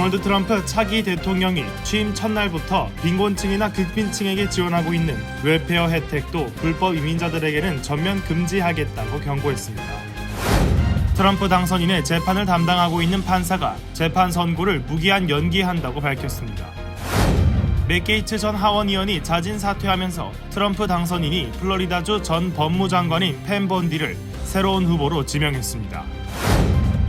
도널드 트럼프 차기 대통령이 취임 첫날부터 빈곤층이나 극빈층에게 지원하고 있는 웰페어 혜택도 불법 이민자들에게는 전면 금지하겠다고 경고했습니다. 트럼프 당선인의 재판을 담당하고 있는 판사가 재판 선고를 무기한 연기한다고 밝혔습니다. 맥 게이츠 전 하원 의원이 자진 사퇴하면서 트럼프 당선인이 플로리다주 전 법무장관인 펜 번디를 새로운 후보로 지명했습니다.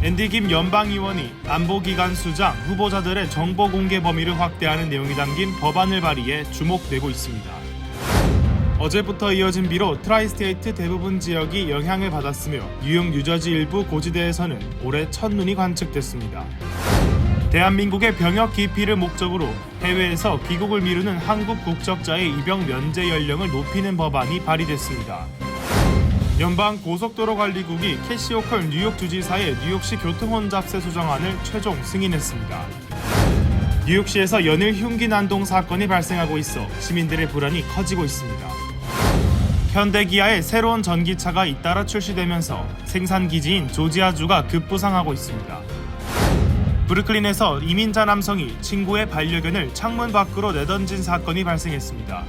앤디 김 연방의원이 안보기관 수장 후보자들의 정보 공개 범위를 확대하는 내용이 담긴 법안을 발의해 주목되고 있습니다. 어제부터 이어진 비로 트라이스테이트 대부분 지역이 영향을 받았으며 뉴욕, 뉴저지 일부 고지대에서는 올해 첫눈이 관측됐습니다. 대한민국의 병역 기피를 목적으로 해외에서 귀국을 미루는 한국 국적자의 입영 면제 연령을 높이는 법안이 발의됐습니다. 연방 고속도로관리국이 캐시 호컬 뉴욕 주지사의 뉴욕시 교통혼잡세 수정안을 최종 승인했습니다. 뉴욕시에서 연일 흉기 난동 사건이 발생하고 있어 시민들의 불안이 커지고 있습니다. 현대기아의 새로운 전기차가 잇따라 출시되면서 생산기지인 조지아주가 급부상하고 있습니다. 브루클린에서 이민자 남성이 친구의 반려견을 창문 밖으로 내던진 사건이 발생했습니다.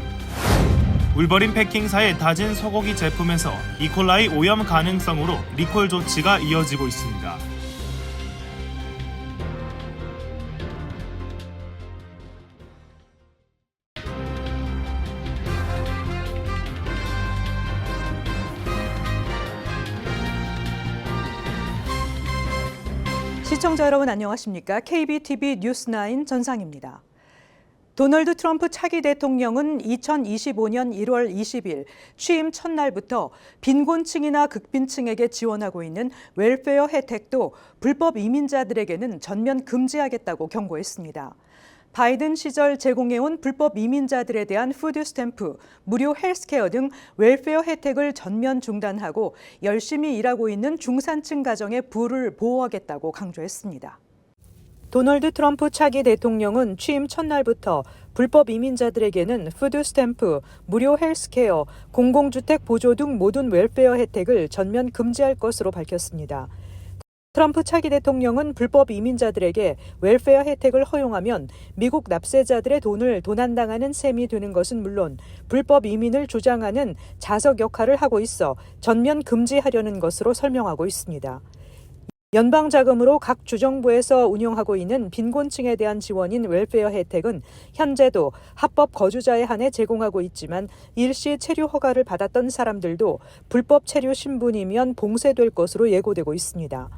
울버린 패킹사의 다진 소고기 제품에서 이콜라이 오염 가능성으로 리콜 조치가 이어지고 있습니다. 시청자 여러분 안녕하십니까? KBTV 뉴스9 전상입니다. 도널드 트럼프 차기 대통령은 2025년 1월 20일 취임 첫날부터 빈곤층이나 극빈층에게 지원하고 있는 웰페어 혜택도 불법 이민자들에게는 전면 금지하겠다고 경고했습니다. 바이든 시절 제공해온 불법 이민자들에 대한 푸드 스탬프, 무료 헬스케어 등 웰페어 혜택을 전면 중단하고 열심히 일하고 있는 중산층 가정의 부를 보호하겠다고 강조했습니다. 도널드 트럼프 차기 대통령은 취임 첫날부터 불법 이민자들에게는 푸드 스탬프, 무료 헬스케어, 공공주택 보조 등 모든 웰페어 혜택을 전면 금지할 것으로 밝혔습니다. 트럼프 차기 대통령은 불법 이민자들에게 웰페어 혜택을 허용하면 미국 납세자들의 돈을 도난당하는 셈이 되는 것은 물론 불법 이민을 주장하는 자석 역할을 하고 있어 전면 금지하려는 것으로 설명하고 있습니다. 연방 자금으로 각 주정부에서 운영하고 있는 빈곤층에 대한 지원인 웰페어 혜택은 현재도 합법 거주자에 한해 제공하고 있지만 일시 체류 허가를 받았던 사람들도 불법 체류 신분이면 봉쇄될 것으로 예고되고 있습니다.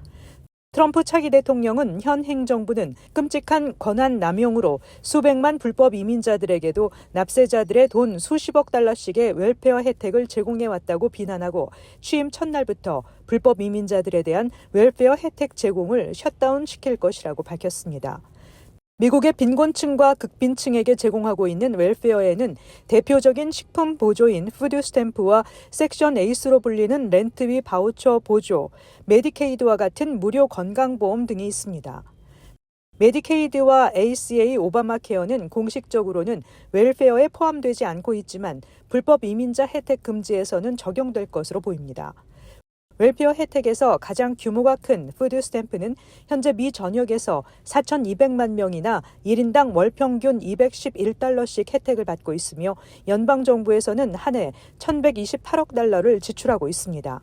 트럼프 차기 대통령은 현 행정부는 끔찍한 권한 남용으로 수백만 불법 이민자들에게도 납세자들의 돈 수십억 달러씩의 웰페어 혜택을 제공해왔다고 비난하고 취임 첫날부터 불법 이민자들에 대한 웰페어 혜택 제공을 셧다운 시킬 것이라고 밝혔습니다. 미국의 빈곤층과 극빈층에게 제공하고 있는 웰페어에는 대표적인 식품 보조인 푸드 스탬프와 섹션 8로 불리는 렌트비 바우처 보조, 메디케이드와 같은 무료 건강보험 등이 있습니다. 메디케이드와 ACA 오바마 케어는 공식적으로는 웰페어에 포함되지 않고 있지만 불법 이민자 혜택 금지에서는 적용될 것으로 보입니다. 웰페어 혜택에서 가장 규모가 큰 푸드 스탬프는 현재 미 전역에서 4,200만 명이나 1인당 월 평균 211달러씩 혜택을 받고 있으며 연방정부에서는 한 해 1,128억 달러를 지출하고 있습니다.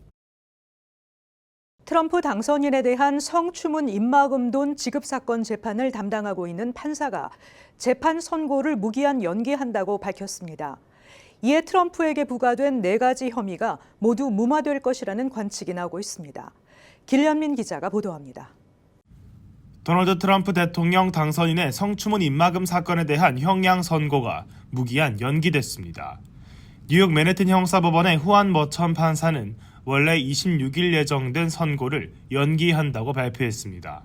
트럼프 당선인에 대한 성추문 입막음 돈 지급 사건 재판을 담당하고 있는 판사가 재판 선고를 무기한 연기한다고 밝혔습니다. 이에 트럼프에게 부과된 4가지 혐의가 모두 무마될 것이라는 관측이 나오고 있습니다. 길련민 기자가 보도합니다. 도널드 트럼프 대통령 당선인의 성추문 입막음 사건에 대한 형량 선고가 무기한 연기됐습니다. 뉴욕 맨해튼 형사법원의 후안 머천 판사는 원래 26일 예정된 선고를 연기한다고 발표했습니다.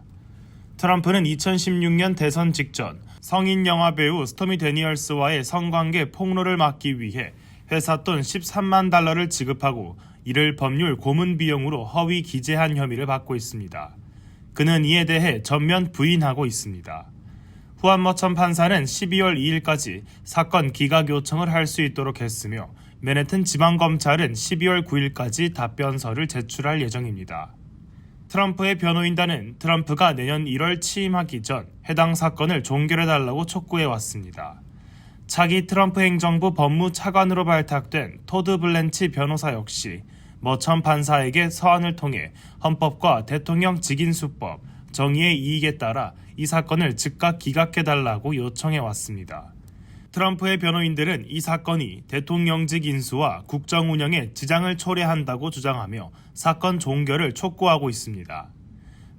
트럼프는 2016년 대선 직전 성인 영화 배우 스토미 데니얼스와의 성관계 폭로를 막기 위해 회사 돈 13만 달러를 지급하고 이를 법률 고문 비용으로 허위 기재한 혐의를 받고 있습니다. 그는 이에 대해 전면 부인하고 있습니다. 후안 머천 판사는 12월 2일까지 사건 기각 요청을 할 수 있도록 했으며 맨해튼 지방검찰은 12월 9일까지 답변서를 제출할 예정입니다. 트럼프의 변호인단은 트럼프가 내년 1월 취임하기 전 해당 사건을 종결해달라고 촉구해왔습니다. 차기 트럼프 행정부 법무차관으로 발탁된 토드 블렌치 변호사 역시 머천 판사에게 서한을 통해 헌법과 대통령 직인수법, 정의의 이익에 따라 이 사건을 즉각 기각해달라고 요청해왔습니다. 트럼프의 변호인들은 이 사건이 대통령직 인수와 국정 운영에 지장을 초래한다고 주장하며 사건 종결을 촉구하고 있습니다.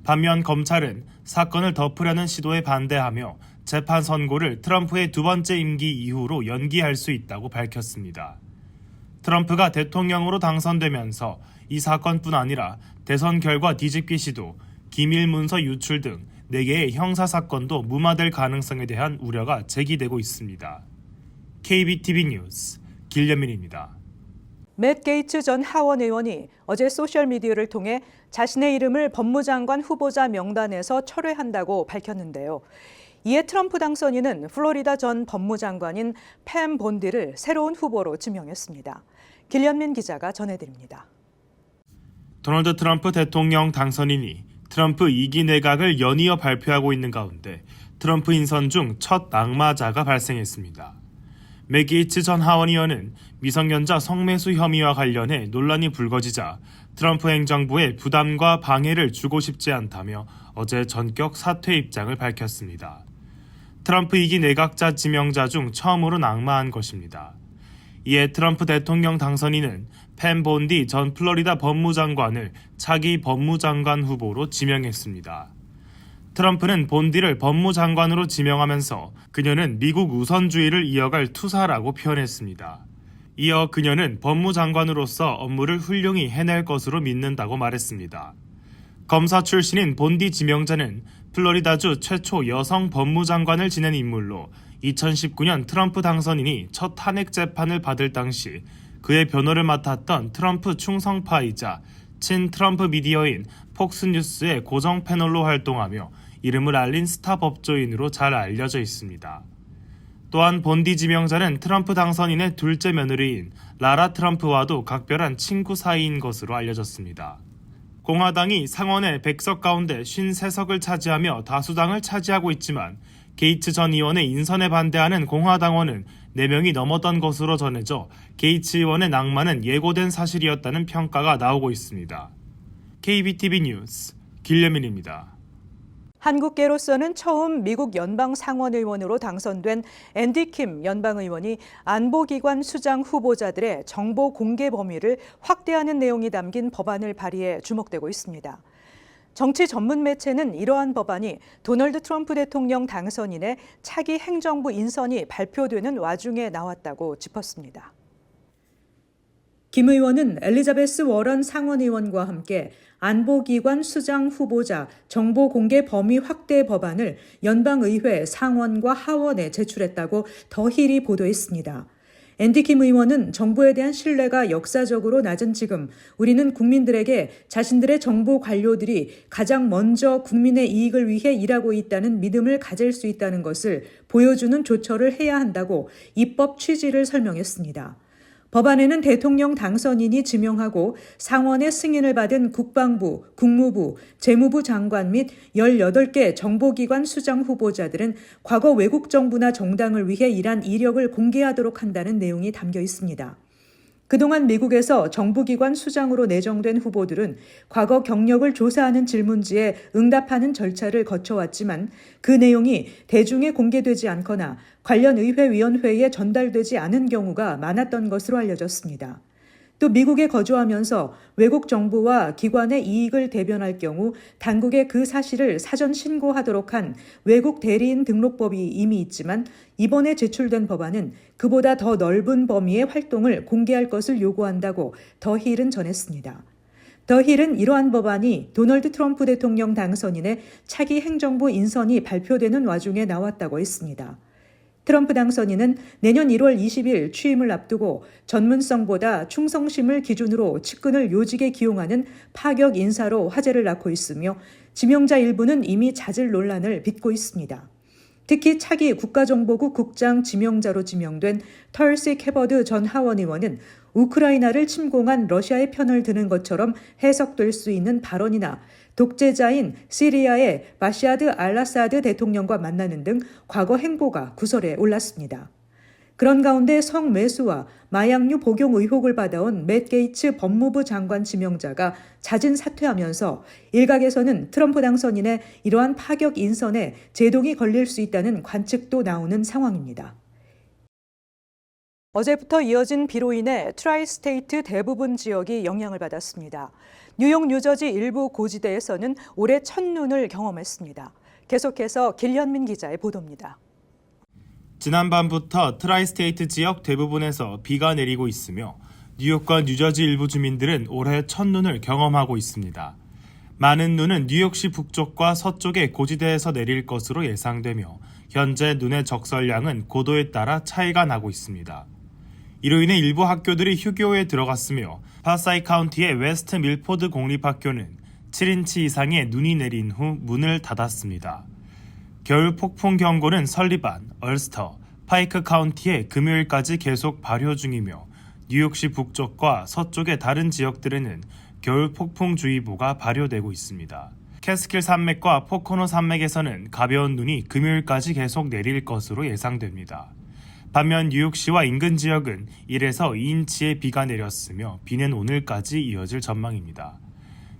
반면 검찰은 사건을 덮으려는 시도에 반대하며 재판 선고를 트럼프의 두 번째 임기 이후로 연기할 수 있다고 밝혔습니다. 트럼프가 대통령으로 당선되면서 이 사건뿐 아니라 대선 결과 뒤집기 시도, 기밀 문서 유출 등 4개의 형사사건도 무마될 가능성에 대한 우려가 제기되고 있습니다. KBTV 뉴스 길련민입니다. 맷 게이츠 전 하원 의원이 어제 소셜미디어를 통해 자신의 이름을 법무장관 후보자 명단에서 철회한다고 밝혔는데요. 이에 트럼프 당선인은 플로리다 전 법무장관인 팸 본디를 새로운 후보로 지명했습니다. 길련민 기자가 전해드립니다. 도널드 트럼프 대통령 당선인이 트럼프 2기 내각을 연이어 발표하고 있는 가운데 트럼프 인선 중 첫 낙마자가 발생했습니다. 맷 게이츠 전 하원 의원은 미성년자 성매수 혐의와 관련해 논란이 불거지자 트럼프 행정부에 부담과 방해를 주고 싶지 않다며 어제 전격 사퇴 입장을 밝혔습니다. 트럼프 2기 내각자 지명자 중 처음으로 낙마한 것입니다. 이에 트럼프 대통령 당선인은 팸 본디 전 플로리다 법무장관을 차기 법무장관 후보로 지명했습니다. 트럼프는 본디를 법무장관으로 지명하면서 그녀는 미국 우선주의를 이어갈 투사라고 표현했습니다. 이어 그녀는 법무장관으로서 업무를 훌륭히 해낼 것으로 믿는다고 말했습니다. 검사 출신인 본디 지명자는 플로리다주 최초 여성 법무장관을 지낸 인물로 2019년 트럼프 당선인이 첫 탄핵 재판을 받을 당시 그의 변호를 맡았던 트럼프 충성파이자 친 트럼프 미디어인 폭스뉴스의 고정 패널로 활동하며 이름을 알린 스타 법조인으로 잘 알려져 있습니다. 또한 본디 지명자는 트럼프 당선인의 둘째 며느리인 라라 트럼프와도 각별한 친구 사이인 것으로 알려졌습니다. 공화당이 상원의 100석 가운데 53석을 차지하며 다수당을 차지하고 있지만 게이츠 전 의원의 인선에 반대하는 공화당원은 4명이 넘었던 것으로 전해져 게이츠 의원의 낙마는 예고된 사실이었다는 평가가 나오고 있습니다. KBTV 뉴스 길련민입니다. 한국계로서는 처음 미국 연방 상원의원으로 당선된 앤디 킴 연방의원이 안보기관 수장 후보자들의 정보 공개 범위를 확대하는 내용이 담긴 법안을 발의해 주목되고 있습니다. 정치 전문 매체는 이러한 법안이 도널드 트럼프 대통령 당선인의 차기 행정부 인선이 발표되는 와중에 나왔다고 짚었습니다. 김 의원은 엘리자베스 워런 상원의원과 함께 안보기관 수장 후보자 정보 공개 범위 확대 법안을 연방의회 상원과 하원에 제출했다고 더 힐이 보도했습니다. 앤디 킴 의원은 정부에 대한 신뢰가 역사적으로 낮은 지금 우리는 국민들에게 자신들의 정보 관료들이 가장 먼저 국민의 이익을 위해 일하고 있다는 믿음을 가질 수 있다는 것을 보여주는 조처를 해야 한다고 입법 취지를 설명했습니다. 법안에는 대통령 당선인이 지명하고 상원의 승인을 받은 국방부, 국무부, 재무부 장관 및 18개 정보기관 수장 후보자들은 과거 외국 정부나 정당을 위해 일한 이력을 공개하도록 한다는 내용이 담겨 있습니다. 그동안 미국에서 정부기관 수장으로 내정된 후보들은 과거 경력을 조사하는 질문지에 응답하는 절차를 거쳐왔지만 그 내용이 대중에 공개되지 않거나 관련 의회위원회에 전달되지 않은 경우가 많았던 것으로 알려졌습니다. 또 미국에 거주하면서 외국 정부와 기관의 이익을 대변할 경우 당국에 그 사실을 사전 신고하도록 한 외국 대리인 등록법이 이미 있지만 이번에 제출된 법안은 그보다 더 넓은 범위의 활동을 공개할 것을 요구한다고 더 힐은 전했습니다. 더 힐은 이러한 법안이 도널드 트럼프 대통령 당선인의 차기 행정부 인선이 발표되는 와중에 나왔다고 했습니다. 트럼프 당선인은 내년 1월 20일 취임을 앞두고 전문성보다 충성심을 기준으로 측근을 요직에 기용하는 파격 인사로 화제를 낳고 있으며 지명자 일부는 이미 잦을 논란을 빚고 있습니다. 특히 차기 국가정보국 국장 지명자로 지명된 털시 캐버드 전 하원 의원은 우크라이나를 침공한 러시아의 편을 드는 것처럼 해석될 수 있는 발언이나 독재자인 시리아의 바샤드 알아사드 대통령과 만나는 등 과거 행보가 구설에 올랐습니다. 그런 가운데 성매수와 마약류 복용 의혹을 받아온 맷 게이츠 법무부 장관 지명자가 자진 사퇴하면서 일각에서는 트럼프 당선인의 이러한 파격 인선에 제동이 걸릴 수 있다는 관측도 나오는 상황입니다. 어제부터 이어진 비로 인해 트라이스테이트 대부분 지역이 영향을 받았습니다. 뉴욕, 뉴저지 일부 고지대에서는 올해 첫눈을 경험했습니다. 계속해서 길현민 기자의 보도입니다. 지난밤부터 트라이스테이트 지역 대부분에서 비가 내리고 있으며 뉴욕과 뉴저지 일부 주민들은 올해 첫눈을 경험하고 있습니다. 많은 눈은 뉴욕시 북쪽과 서쪽의 고지대에서 내릴 것으로 예상되며 현재 눈의 적설량은 고도에 따라 차이가 나고 있습니다. 이로 인해 일부 학교들이 휴교에 들어갔으며 파사이 카운티의 웨스트 밀포드 공립학교는 7인치 이상의 눈이 내린 후 문을 닫았습니다. 겨울 폭풍 경고는 설리반, 얼스터, 파이크 카운티에 금요일까지 계속 발효 중이며 뉴욕시 북쪽과 서쪽의 다른 지역들에는 겨울 폭풍주의보가 발효되고 있습니다. 캐스킬 산맥과 포코노 산맥에서는 가벼운 눈이 금요일까지 계속 내릴 것으로 예상됩니다. 반면 뉴욕시와 인근 지역은 1에서 2인치의 비가 내렸으며 비는 오늘까지 이어질 전망입니다.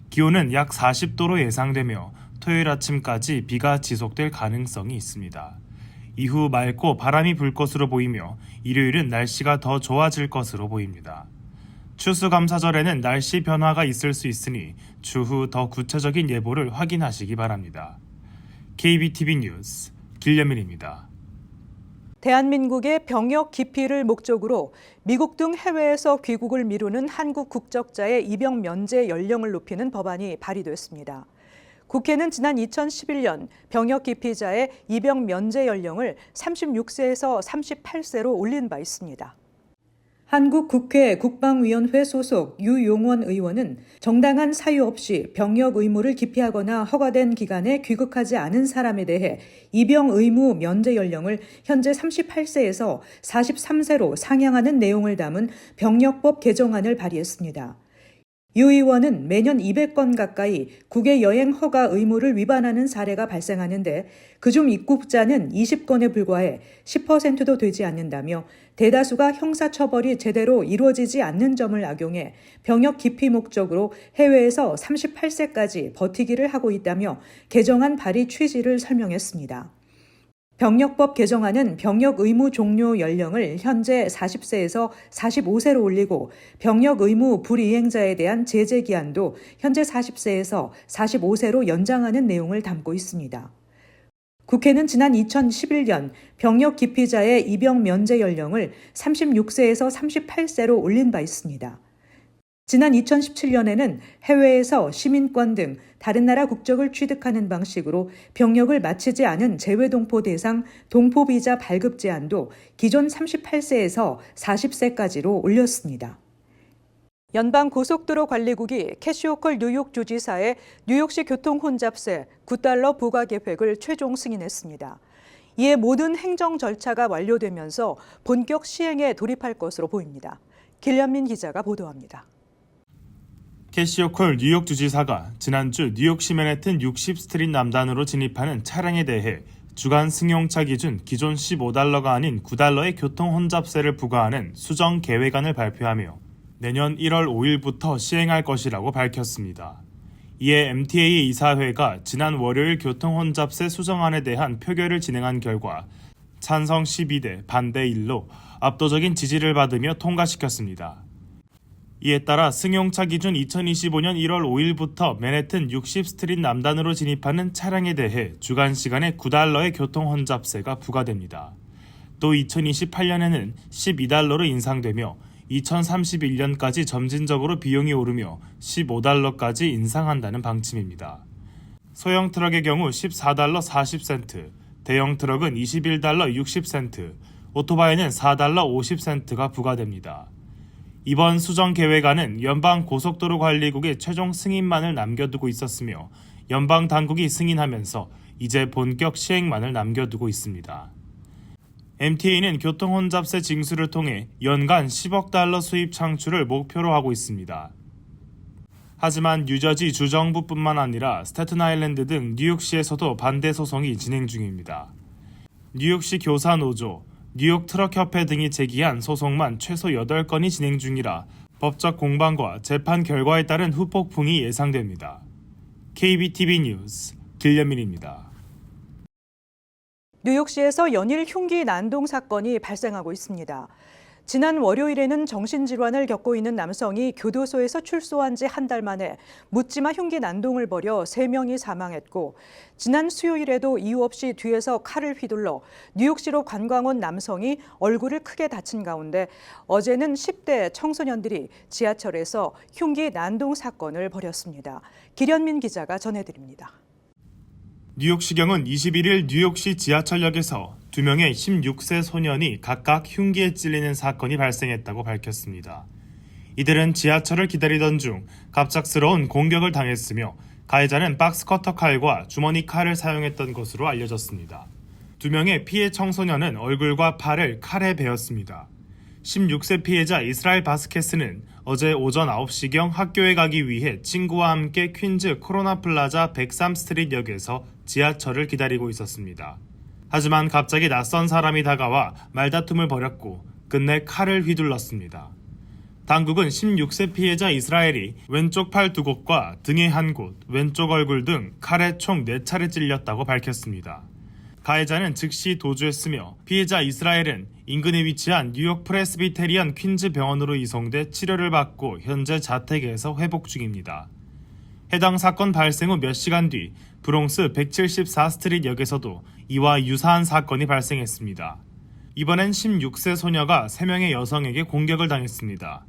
기온은 약 40도로 예상되며 토요일 아침까지 비가 지속될 가능성이 있습니다. 이후 맑고 바람이 불 것으로 보이며 일요일은 날씨가 더 좋아질 것으로 보입니다. 추수감사절에는 날씨 변화가 있을 수 있으니 추후 더 구체적인 예보를 확인하시기 바랍니다. KBTV 뉴스 길려민입니다. 대한민국의 병역 기피를 목적으로 미국 등 해외에서 귀국을 미루는 한국 국적자의 입영 면제 연령을 높이는 법안이 발의됐습니다. 국회는 지난 2011년 병역 기피자의 입영 면제 연령을 36세에서 38세로 올린 바 있습니다. 한국 국회 국방위원회 소속 유용원 의원은 정당한 사유 없이 병역 의무를 기피하거나 허가된 기간에 귀국하지 않은 사람에 대해 입영 의무 면제 연령을 현재 38세에서 43세로 상향하는 내용을 담은 병역법 개정안을 발의했습니다. 유 의원은 매년 200건 가까이 국외 여행 허가 의무를 위반하는 사례가 발생하는데 그중 입국자는 20건에 불과해 10%도 되지 않는다며 대다수가 형사처벌이 제대로 이루어지지 않는 점을 악용해 병역 기피 목적으로 해외에서 38세까지 버티기를 하고 있다며 개정안 발의 취지를 설명했습니다. 병역법 개정안은 병역 의무 종료 연령을 현재 40세에서 45세로 올리고 병역 의무 불이행자에 대한 제재 기한도 현재 40세에서 45세로 연장하는 내용을 담고 있습니다. 국회는 지난 2011년 병역 기피자의 입영 면제 연령을 36세에서 38세로 올린 바 있습니다. 지난 2017년에는 해외에서 시민권 등 다른 나라 국적을 취득하는 방식으로 병역을 마치지 않은 재외동포 대상 동포비자 발급 제한도 기존 38세에서 40세까지로 올렸습니다. 연방고속도로관리국이 캐시 호컬 뉴욕주지사의 뉴욕시 교통 혼잡세 $9 부과 계획을 최종 승인했습니다. 이에 모든 행정 절차가 완료되면서 본격 시행에 돌입할 것으로 보입니다. 길현민 기자가 보도합니다. 캐시 호컬 뉴욕 주지사가 지난주 뉴욕시 맨해튼 60스트릿 남단으로 진입하는 차량에 대해 주간 승용차 기준 기존 $15가 아닌 $9의 교통 혼잡세를 부과하는 수정 계획안을 발표하며 내년 1월 5일부터 시행할 것이라고 밝혔습니다. 이에 MTA 이사회가 지난 월요일 교통 혼잡세 수정안에 대한 표결을 진행한 결과 찬성 12대 반대 1로 압도적인 지지를 받으며 통과시켰습니다. 이에 따라 승용차 기준 2025년 1월 5일부터 맨해튼 60스트릿 남단으로 진입하는 차량에 대해 주간 시간에 $9의 교통 혼잡세가 부과됩니다. 또 2028년에는 $12로 인상되며 2031년까지 점진적으로 비용이 오르며 $15까지 인상한다는 방침입니다. 소형 트럭의 경우 $14 40센트, 대형 트럭은 $21 60센트, 오토바이는 $4 50센트가 부과됩니다. 이번 수정 계획안은 연방고속도로관리국의 최종 승인만을 남겨두고 있었으며 연방 당국이 승인하면서 이제 본격 시행만을 남겨두고 있습니다. MTA는 교통 혼잡세 징수를 통해 연간 $10억 수입 창출을 목표로 하고 있습니다. 하지만 뉴저지 주정부뿐만 아니라 스태튼-아일랜드 등 뉴욕시에서도 반대 소송이 진행 중입니다. 뉴욕시 교사노조, 뉴욕 트럭협회 등이 제기한 소송만 최소 8건이 진행 중이라 법적 공방과 재판 결과에 따른 후폭풍이 예상됩니다. KBTV 뉴스 길려민입니다. 뉴욕시에서 연일 흉기 난동 사건이 발생하고 있습니다. 지난 월요일에는 정신질환을 겪고 있는 남성이 교도소에서 출소한 지 한 달 만에 묻지마 흉기 난동을 벌여 3명이 사망했고, 지난 수요일에도 이유 없이 뒤에서 칼을 휘둘러 뉴욕시로 관광 온 남성이 얼굴을 크게 다친 가운데 어제는 10대 청소년들이 지하철에서 흉기 난동 사건을 벌였습니다. 기련민 기자가 전해드립니다. 뉴욕시경은 21일 뉴욕시 지하철역에서 2명의 16세 소년이 각각 흉기에 찔리는 사건이 발생했다고 밝혔습니다. 이들은 지하철을 기다리던 중 갑작스러운 공격을 당했으며 가해자는 박스커터 칼과 주머니 칼을 사용했던 것으로 알려졌습니다. 2명의 피해 청소년은 얼굴과 팔을 칼에 베었습니다. 16세 피해자 이스라엘 바스케스는 어제 오전 9시경 학교에 가기 위해 친구와 함께 퀸즈 코로나 플라자 103스트릿 역에서 지하철을 기다리고 있었습니다. 하지만 갑자기 낯선 사람이 다가와 말다툼을 벌였고 끝내 칼을 휘둘렀습니다. 당국은 16세 피해자 이스라엘이 왼쪽 팔 2곳과 등의 1곳, 왼쪽 얼굴 등 칼에 총 4차례 찔렸다고 밝혔습니다. 가해자는 즉시 도주했으며 피해자 이스라엘은 인근에 위치한 뉴욕 프레스비테리안 퀸즈 병원으로 이송돼 치료를 받고 현재 자택에서 회복 중입니다. 해당 사건 발생 후 몇 시간 뒤 브롱스 174스트릿 역에서도 이와 유사한 사건이 발생했습니다. 이번엔 16세 소녀가 3명의 여성에게 공격을 당했습니다.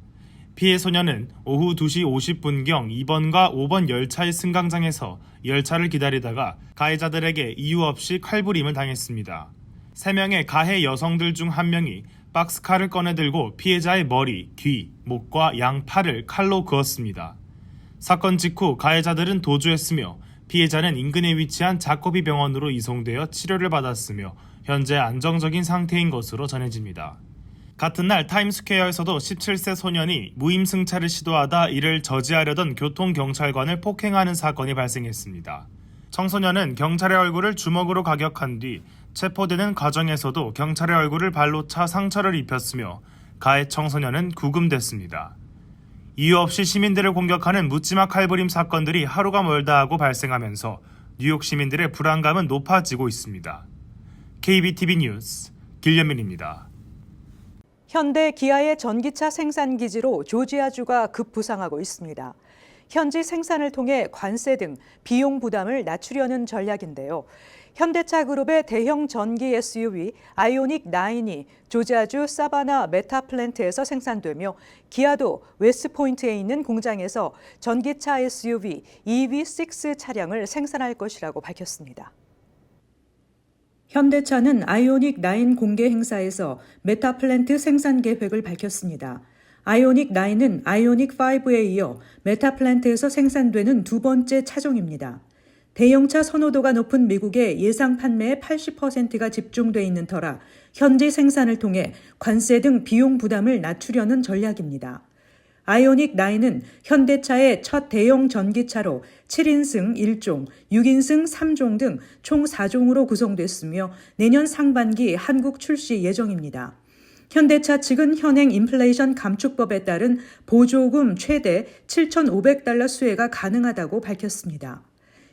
피해 소녀는 오후 2시 50분경 2번과 5번 열차의 승강장에서 열차를 기다리다가 가해자들에게 이유 없이 칼부림을 당했습니다. 3명의 가해 여성들 중 1명이 박스칼을 꺼내들고 피해자의 머리, 귀, 목과 양팔을 칼로 그었습니다. 사건 직후 가해자들은 도주했으며 피해자는 인근에 위치한 자코비 병원으로 이송되어 치료를 받았으며 현재 안정적인 상태인 것으로 전해집니다. 같은 날 타임스퀘어에서도 17세 소년이 무임승차를 시도하다 이를 저지하려던 교통경찰관을 폭행하는 사건이 발생했습니다. 청소년은 경찰의 얼굴을 주먹으로 가격한 뒤 체포되는 과정에서도 경찰의 얼굴을 발로 차 상처를 입혔으며 가해 청소년은 구금됐습니다. 이유 없이 시민들을 공격하는 묻지마 칼부림 사건들이 하루가 멀다 하고 발생하면서 뉴욕 시민들의 불안감은 높아지고 있습니다. KBTV 뉴스 길려민입니다. 현대 기아의 전기차 생산 기지로 조지아주가 급부상하고 있습니다. 현지 생산을 통해 관세 등 비용 부담을 낮추려는 전략인데요. 현대차 그룹의 대형 전기 SUV 아이오닉 9이 조지아주 사바나 메타 플랜트에서 생산되며 기아도 웨스트포인트에 있는 공장에서 전기차 SUV EV6 차량을 생산할 것이라고 밝혔습니다. 현대차는 아이오닉 9 공개 행사에서 메타 플랜트 생산 계획을 밝혔습니다. 아이오닉 9은 아이오닉 5에 이어 메타 플랜트에서 생산되는 2번째 차종입니다. 대형차 선호도가 높은 미국의 예상 판매의 80%가 집중돼 있는 터라 현지 생산을 통해 관세 등 비용 부담을 낮추려는 전략입니다. 아이오닉 9은 현대차의 첫 대형 전기차로 7인승 1종, 6인승 3종 등 총 4종으로 구성됐으며 내년 상반기 한국 출시 예정입니다. 현대차 측은 현행 인플레이션 감축법에 따른 보조금 최대 $7,500 수혜가 가능하다고 밝혔습니다.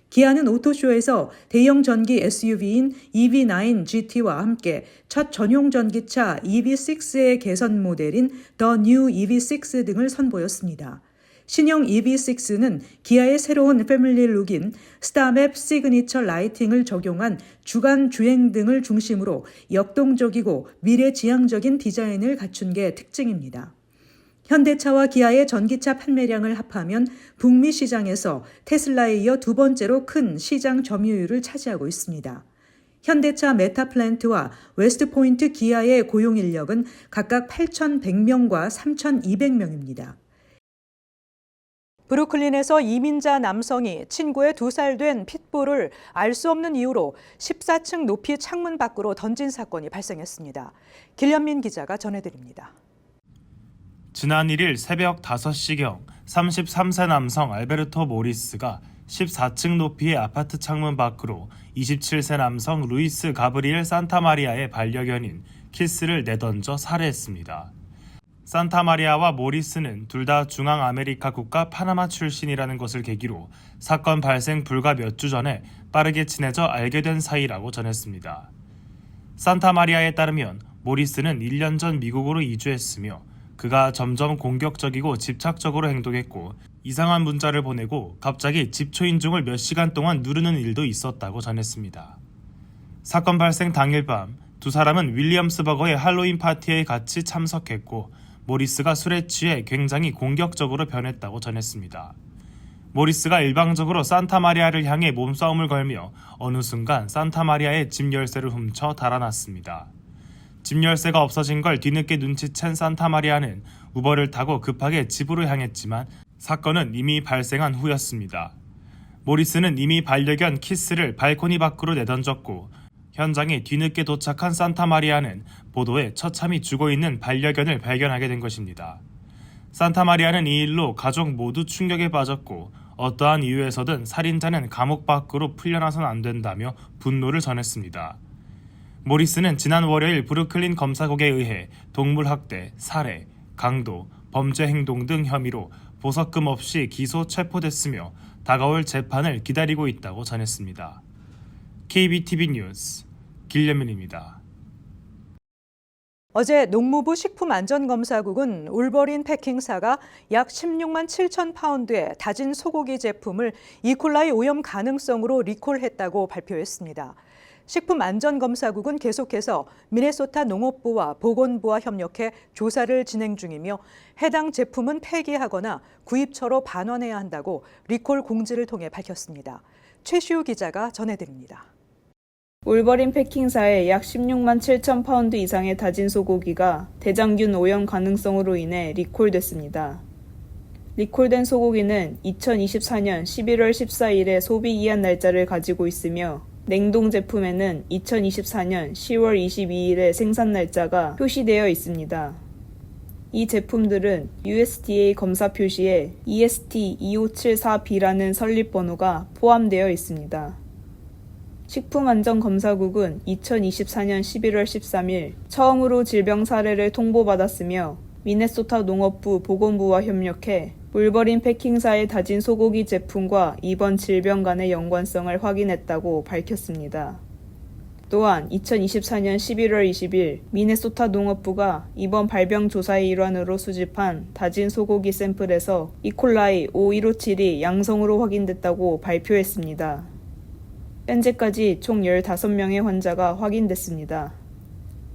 기아는 오토쇼에서 대형 전기 SUV인 EV9 GT와 함께 첫 전용 전기차 EV6의 개선 모델인 The New EV6 등을 선보였습니다. 신형 EV6는 기아의 새로운 패밀리 룩인 스타맵 시그니처 라이팅을 적용한 주간 주행 등을 중심으로 역동적이고 미래지향적인 디자인을 갖춘 게 특징입니다. 현대차와 기아의 전기차 판매량을 합하면 북미 시장에서 테슬라에 이어 2번째로 큰 시장 점유율을 차지하고 있습니다. 현대차 메타 플랜트와 웨스트포인트 기아의 고용 인력은 각각 8,100명과 3,200명입니다. 브루클린에서 이민자 남성이 친구의 2살 된 핏불을 알 수 없는 이유로 14층 높이 창문 밖으로 던진 사건이 발생했습니다. 길련민 기자가 전해드립니다. 지난 1일 새벽 5시경 33세 남성 알베르토 모리스가 14층 높이의 아파트 창문 밖으로 27세 남성 루이스 가브리엘 산타마리아의 반려견인 키스를 내던져 살해했습니다. 산타마리아와 모리스는 둘 다 중앙아메리카 국가 파나마 출신이라는 것을 계기로 사건 발생 불과 몇 주 전에 빠르게 친해져 알게 된 사이라고 전했습니다. 산타마리아에 따르면 모리스는 1년 전 미국으로 이주했으며 그가 점점 공격적이고 집착적으로 행동했고 이상한 문자를 보내고 갑자기 집 초인종을 몇 시간 동안 누르는 일도 있었다고 전했습니다. 사건 발생 당일 밤 두 사람은 윌리엄스버거의 할로윈 파티에 같이 참석했고 모리스가 술에 취해 굉장히 공격적으로 변했다고 전했습니다. 모리스가 일방적으로 산타마리아를 향해 몸싸움을 걸며 어느 순간 산타마리아의 집 열쇠를 훔쳐 달아났습니다. 집 열쇠가 없어진 걸 뒤늦게 눈치챈 산타마리아는 우버를 타고 급하게 집으로 향했지만 사건은 이미 발생한 후였습니다. 모리스는 이미 반려견 키스를 발코니 밖으로 내던졌고 현장에 뒤늦게 도착한 산타마리아는 보도에 처참히 죽어있는 반려견을 발견하게 된 것입니다. 산타마리아는 이 일로 가족 모두 충격에 빠졌고 어떠한 이유에서든 살인자는 감옥 밖으로 풀려나선 안 된다며 분노를 전했습니다. 모리스는 지난 월요일 브루클린 검사국에 의해 동물학대, 살해, 강도, 범죄 행동 등 혐의로 보석금 없이 기소 체포됐으며 다가올 재판을 기다리고 있다고 전했습니다. KBTV 뉴스 길려면입니다. 어제 농무부 식품안전검사국은 울버린 패킹사가 약 16만 7천 파운드의 다진 소고기 제품을 이콜라이 오염 가능성으로 리콜했다고 발표했습니다. 식품안전검사국은 계속해서 미네소타 농업부와 보건부와 협력해 조사를 진행 중이며 해당 제품은 폐기하거나 구입처로 반환해야 한다고 리콜 공지를 통해 밝혔습니다. 최시우 기자가 전해드립니다. 울버린 패킹사의 약 16만 7천 파운드 이상의 다진 소고기가 대장균 오염 가능성으로 인해 리콜됐습니다. 리콜된 소고기는 2024년 11월 14일에 소비 기한 날짜를 가지고 있으며 냉동 제품에는 2024년 10월 22일의 생산 날짜가 표시되어 있습니다. 이 제품들은 USDA 검사 표시에 EST2574B라는 설립번호가 포함되어 있습니다. 식품안전검사국은 2024년 11월 13일 처음으로 질병 사례를 통보받았으며 미네소타 농업부 보건부와 협력해 울버린 패킹사의 다진 소고기 제품과 이번 질병 간의 연관성을 확인했다고 밝혔습니다. 또한 2024년 11월 20일 미네소타 농업부가 이번 발병 조사의 일환으로 수집한 다진 소고기 샘플에서 이콜라이 5157이 양성으로 확인됐다고 발표했습니다. 현재까지 총 15명의 환자가 확인됐습니다.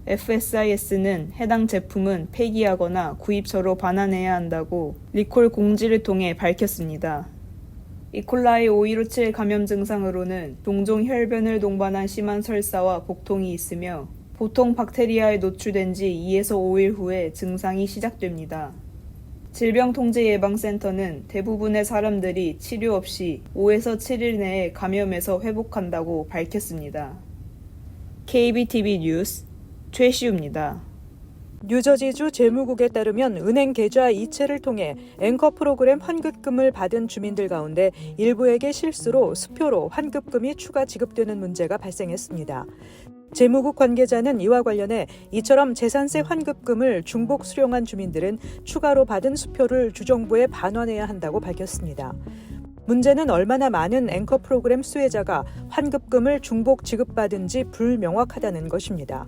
FSIS는 해당 제품은 폐기하거나 구입처로 반환해야 한다고 리콜 공지를 통해 밝혔습니다. 이콜라이 5157 감염 증상으로는 종종 혈변을 동반한 심한 설사와 복통이 있으며 보통 박테리아에 노출된 지 2에서 5일 후에 증상이 시작됩니다. 질병통제예방센터는 대부분의 사람들이 치료 없이 5에서 7일 내에 감염에서 회복한다고 밝혔습니다. KBTV 뉴스 최시우입니다. 뉴저지주 재무국에 따르면 은행 계좌 이체를 통해 앵커 프로그램 환급금을 받은 주민들 가운데 일부에게 실수로 수표로 환급금이 추가 지급되는 문제가 발생했습니다. 재무국 관계자는 이와 관련해 이처럼 재산세 환급금을 중복 수령한 주민들은 추가로 받은 수표를 주정부에 반환해야 한다고 밝혔습니다. 문제는 얼마나 많은 앵커 프로그램 수혜자가 환급금을 중복 지급받은지 불명확하다는 것입니다.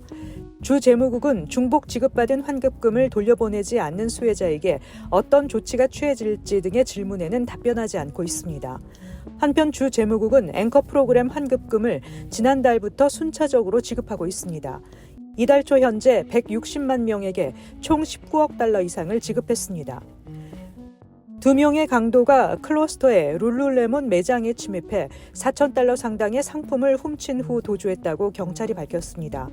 주 재무국은 중복 지급받은 환급금을 돌려보내지 않는 수혜자에게 어떤 조치가 취해질지 등의 질문에는 답변하지 않고 있습니다. 한편 주 재무국은 앵커 프로그램 환급금을 지난달부터 순차적으로 지급하고 있습니다. 이달 초 현재 160만 명에게 총 19억 달러 이상을 지급했습니다. 2명의 강도가 클로스터의 룰루레몬 매장에 침입해 4,000달러 상당의 상품을 훔친 후 도주했다고 경찰이 밝혔습니다.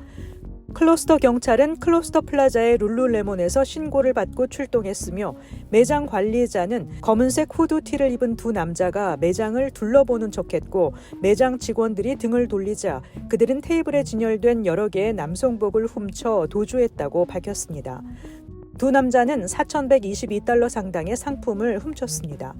클로스터 경찰은 클로스터 플라자의 룰루레몬에서 신고를 받고 출동했으며 매장 관리자는 검은색 후드티를 입은 두 남자가 매장을 둘러보는 척했고 매장 직원들이 등을 돌리자 그들은 테이블에 진열된 여러 개의 남성복을 훔쳐 도주했다고 밝혔습니다. 두 남자는 4,122달러 상당의 상품을 훔쳤습니다.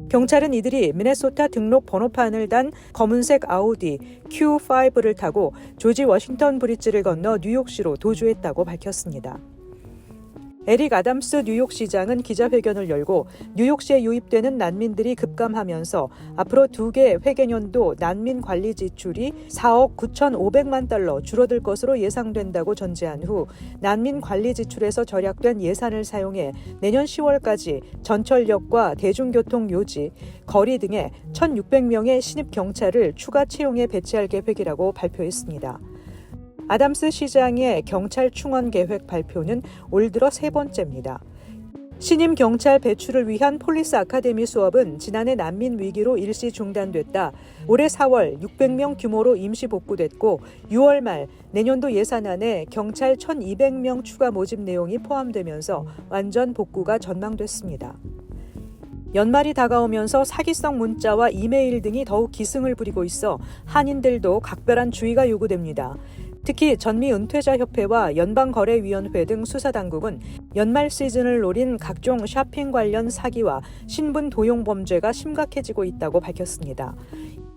경찰은 이들이 미네소타 등록 번호판을 단 검은색 아우디 Q5를 타고 조지 워싱턴 브리지를 건너 뉴욕시로 도주했다고 밝혔습니다. 에릭 아담스 뉴욕시장은 기자회견을 열고 뉴욕시에 유입되는 난민들이 급감하면서 앞으로 2개 회계년도 난민 관리 지출이 4억 9,500만 달러 줄어들 것으로 예상된다고 전제한 후 난민 관리 지출에서 절약된 예산을 사용해 내년 10월까지 전철역과 대중교통 요지, 거리 등에 1,600명의 신입 경찰을 추가 채용해 배치할 계획이라고 발표했습니다. 아담스 시장의 경찰 충원 계획 발표는 올 들어 세 번째입니다. 신임 경찰 배출을 위한 폴리스 아카데미 수업은 지난해 난민 위기로 일시 중단됐다. 올해 4월 600명 규모로 임시 복구됐고 6월 말 내년도 예산안에 경찰 1,200명 추가 모집 내용이 포함되면서 완전 복구가 전망됐습니다. 연말이 다가오면서 사기성 문자와 이메일 등이 더욱 기승을 부리고 있어 한인들도 각별한 주의가 요구됩니다. 특히 전미은퇴자협회와 연방거래위원회 등 수사당국은 연말 시즌을 노린 각종 쇼핑 관련 사기와 신분 도용 범죄가 심각해지고 있다고 밝혔습니다.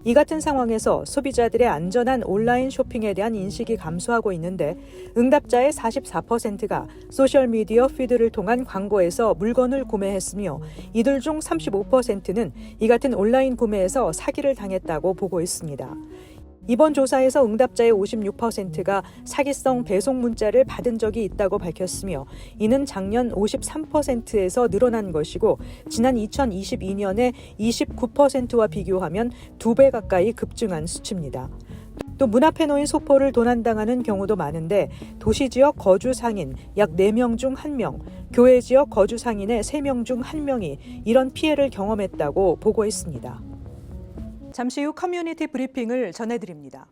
이 같은 상황에서 소비자들의 안전한 온라인 쇼핑에 대한 인식이 감소하고 있는데 응답자의 44%가 소셜미디어 피드를 통한 광고에서 물건을 구매했으며 이들 중 35%는 이 같은 온라인 구매에서 사기를 당했다고 보고 있습니다. 이번 조사에서 응답자의 56%가 사기성 배송 문자를 받은 적이 있다고 밝혔으며 이는 작년 53%에서 늘어난 것이고 지난 2022년에 29%와 비교하면 2배 가까이 급증한 수치입니다. 또 문 앞에 놓인 소포를 도난당하는 경우도 많은데 도시지역 거주 상인 약 4명 중 1명, 교외지역 거주 상인의 3명 중 1명이 이런 피해를 경험했다고 보고했습니다. 잠시 후 커뮤니티 브리핑을 전해드립니다.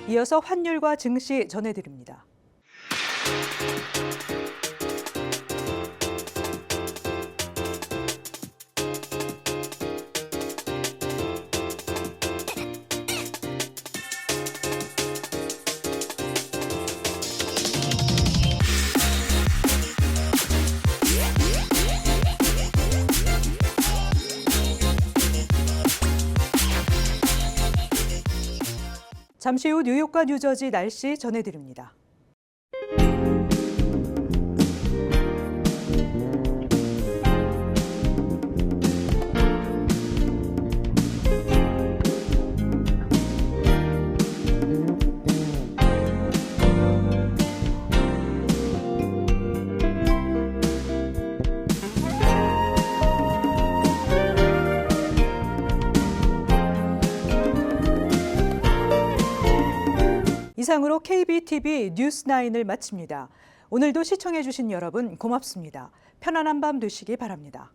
이어서 환율과 증시 전해드립니다. 잠시 후 뉴욕과 뉴저지 날씨 전해드립니다. 이상으로 KBTV 뉴스9을 마칩니다. 오늘도 시청해주신 여러분 고맙습니다. 편안한 밤 되시기 바랍니다.